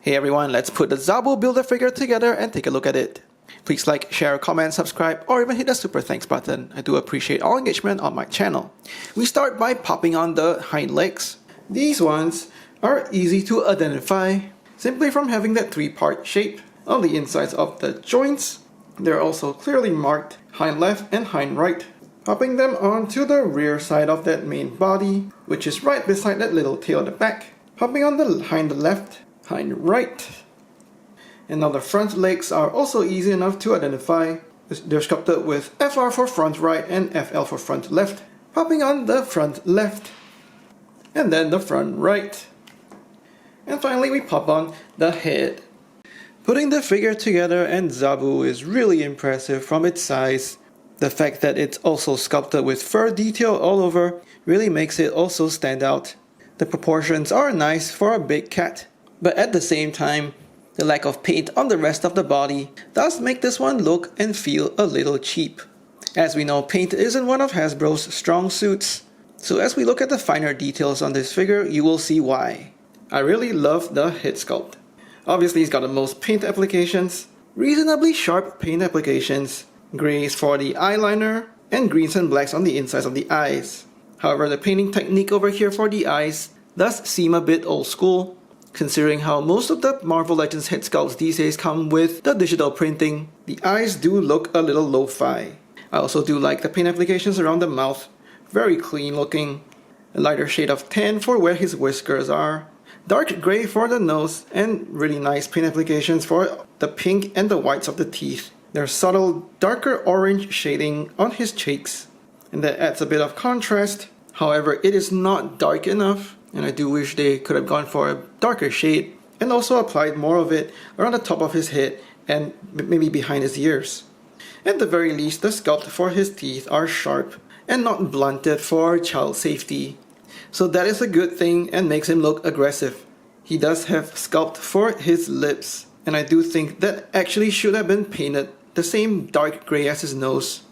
Hey everyone, let's put the Zabu builder figure together and take a look at it. Please like, share, comment, subscribe, or even hit the super thanks button. I do appreciate all engagement on my channel. We start by popping on the hind legs. These ones are easy to identify simply from having that three-part shape on the insides of the joints. They're also clearly marked hind left and hind right. Popping them onto the rear side of that main body, which is right beside that little tail at the back. Popping on the hind left, hind right. And now the front legs are also easy enough to identify. They're sculpted with FR for front right and FL for front left. Popping on the front left. And then the front right. And finally we pop on the head. Putting the figure together and Zabu is really impressive from its size. The fact that it's also sculpted with fur detail all over really makes it also stand out. The proportions are nice for a big cat, but at the same time, the lack of paint on the rest of the body does make this one look and feel a little cheap. As we know, paint isn't one of Hasbro's strong suits, so as we look at the finer details on this figure, you will see why. I really love the head sculpt. Obviously, he's got the most paint applications, reasonably sharp paint applications, grays for the eyeliner, and greens and blacks on the insides of the eyes. However, the painting technique over here for the eyes does seem a bit old school, considering how most of the Marvel Legends head sculpts these days come with the digital printing. The eyes do look a little lo-fi. I also do like the paint applications around the mouth, very clean looking. A lighter shade of tan for where his whiskers are, dark gray for the nose, and really nice paint applications for the pink and the whites of the teeth. There's subtle darker orange shading on his cheeks, and that adds a bit of contrast. However, it is not dark enough, and I do wish they could have gone for a darker shade and also applied more of it around the top of his head and maybe behind his ears. At the very least, the sculpt for his teeth are sharp and not blunted for child safety. So that is a good thing and makes him look aggressive. He does have sculpt for his lips, and I do think that actually should have been painted the same dark gray as his nose.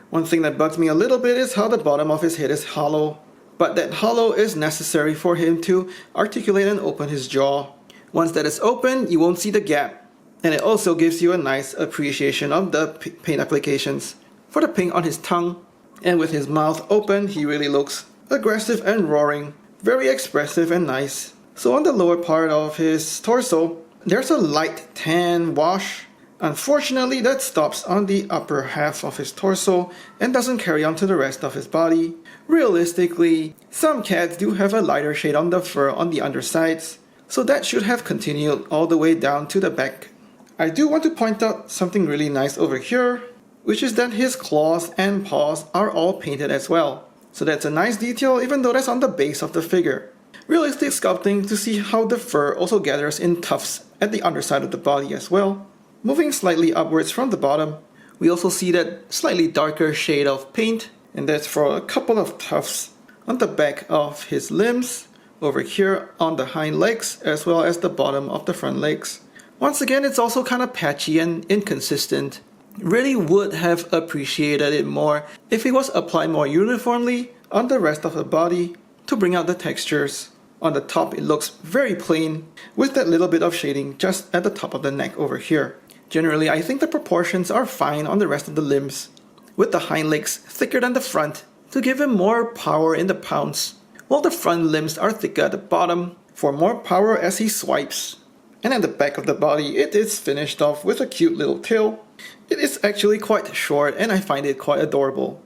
One thing that bugs me a little bit is how the bottom of his head is hollow, but that hollow is necessary for him to articulate and open his jaw. Once that is open, you won't see the gap, and it also gives you a nice appreciation of the paint applications. For the pink on his tongue, and with his mouth open, he really looks aggressive and roaring, very expressive and nice. So on the lower part of his torso, there's a light tan wash. Unfortunately, that stops on the upper half of his torso and doesn't carry on to the rest of his body. Realistically, some cats do have a lighter shade on the fur on the undersides, so that should have continued all the way down to the back. I do want to point out something really nice over here, which is that his claws and paws are all painted as well. So that's a nice detail, even though that's on the base of the figure. Realistic sculpting to see how the fur also gathers in tufts at the underside of the body as well. Moving slightly upwards from the bottom, we also see that slightly darker shade of paint, and that's for a couple of tufts on the back of his limbs, over here on the hind legs, as well as the bottom of the front legs. Once again, it's also kind of patchy and inconsistent. Really would have appreciated it more if it was applied more uniformly on the rest of the body to bring out the textures. On the top, it looks very plain with that little bit of shading just at the top of the neck over here. Generally, I think the proportions are fine on the rest of the limbs, with the hind legs thicker than the front to give him more power in the pounce, while the front limbs are thicker at the bottom for more power as he swipes. And at the back of the body, it is finished off with a cute little tail. It is actually quite short and I find it quite adorable.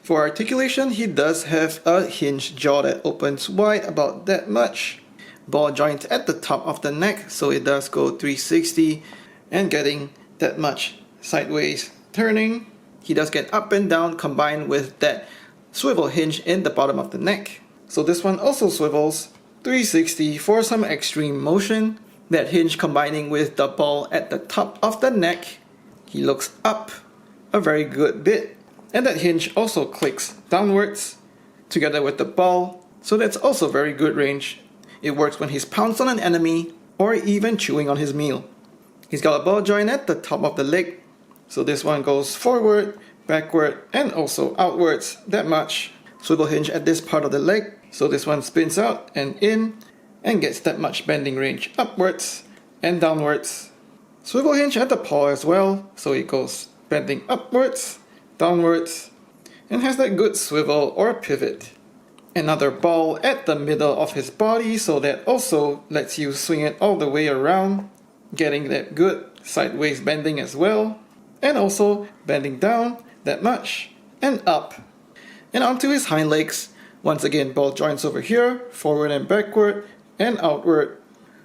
For articulation, he does have a hinged jaw that opens wide about that much. Ball joint at the top of the neck, so it does go 360 and getting that much sideways turning. He does get up and down combined with that swivel hinge in the bottom of the neck. So this one also swivels 360 for some extreme motion. That hinge combining with the ball at the top of the neck. He looks up a very good bit. And that hinge also clicks downwards together with the ball. So that's also very good range. It works when he's pounced on an enemy or even chewing on his meal. He's got a ball joint at the top of the leg. So this one goes forward, backward, and also outwards that much. Swivel hinge at this part of the leg. So this one spins out and in and gets that much bending range upwards. and downwards. Swivel hinge at the paw as well, so it goes bending upwards, downwards, and has that good swivel or pivot. Another ball at the middle of his body, so that also lets you swing it all the way around, getting that good sideways bending as well, and also bending down that much and up. And onto his hind legs. Once again, ball joints over here, forward and backward, and outward.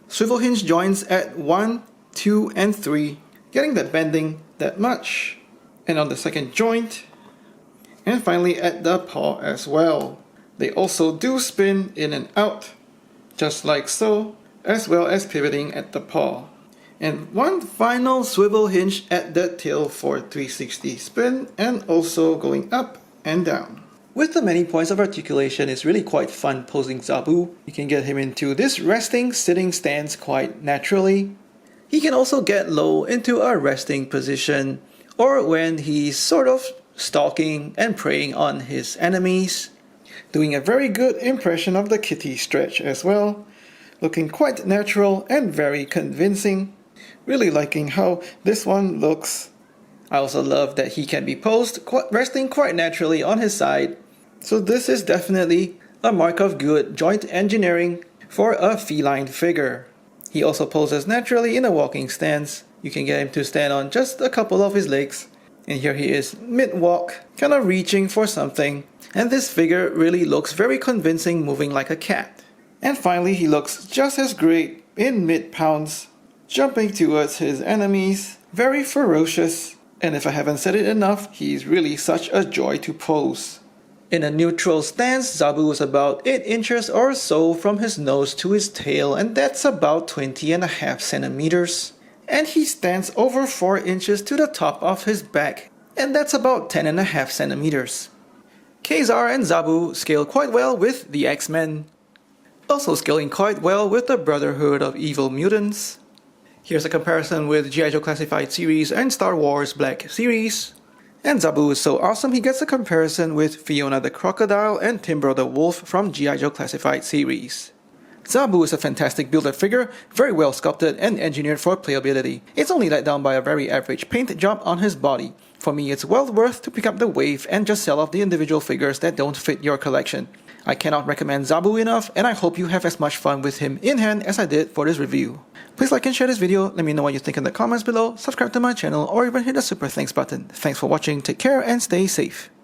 Swivel hinge joints at 1, 2, and 3, getting that bending that much. And on the second joint, and finally at the paw as well. They also do spin in and out, just like so, as well as pivoting at the paw. And one final swivel hinge at the tail for 360 spin, and also going up and down. With the many points of articulation, it's really quite fun posing Zabu. You can get him into this resting, sitting stance quite naturally. He can also get low into a resting position, or when he's sort of stalking and preying on his enemies. Doing a very good impression of the kitty stretch as well. Looking quite natural and very convincing. Really liking how this one looks. I also love that he can be posed resting quite naturally on his side. So this is definitely a mark of good joint engineering for a feline figure. He also poses naturally in a walking stance. You can get him to stand on just a couple of his legs. And here he is mid-walk, kind of reaching for something. And this figure really looks very convincing, moving like a cat. And finally, he looks just as great in mid-pounce, jumping towards his enemies, very ferocious. And if I haven't said it enough, he's really such a joy to pose. In a neutral stance, Zabu is about 8 inches or so from his nose to his tail, and that's about 20.5 centimeters. And he stands over 4 inches to the top of his back, and that's about 10.5 centimeters. Ka-Zar and Zabu scale quite well with the X-Men. Also scaling quite well with the Brotherhood of Evil Mutants. Here's a comparison with G.I. Joe Classified Series and Star Wars Black Series. And Zabu is so awesome he gets a comparison with Fiona the Crocodile and Timbro the Wolf from G.I. Joe Classified Series. Zabu is a fantastic build-up figure, very well sculpted and engineered for playability. It's only let down by a very average paint job on his body. For me, it's well worth to pick up the wave and just sell off the individual figures that don't fit your collection. I cannot recommend Zabu enough, and I hope you have as much fun with him in hand as I did for this review. Please like and share this video, let me know what you think in the comments below, subscribe to my channel, or even hit the super thanks button. Thanks for watching, take care and stay safe.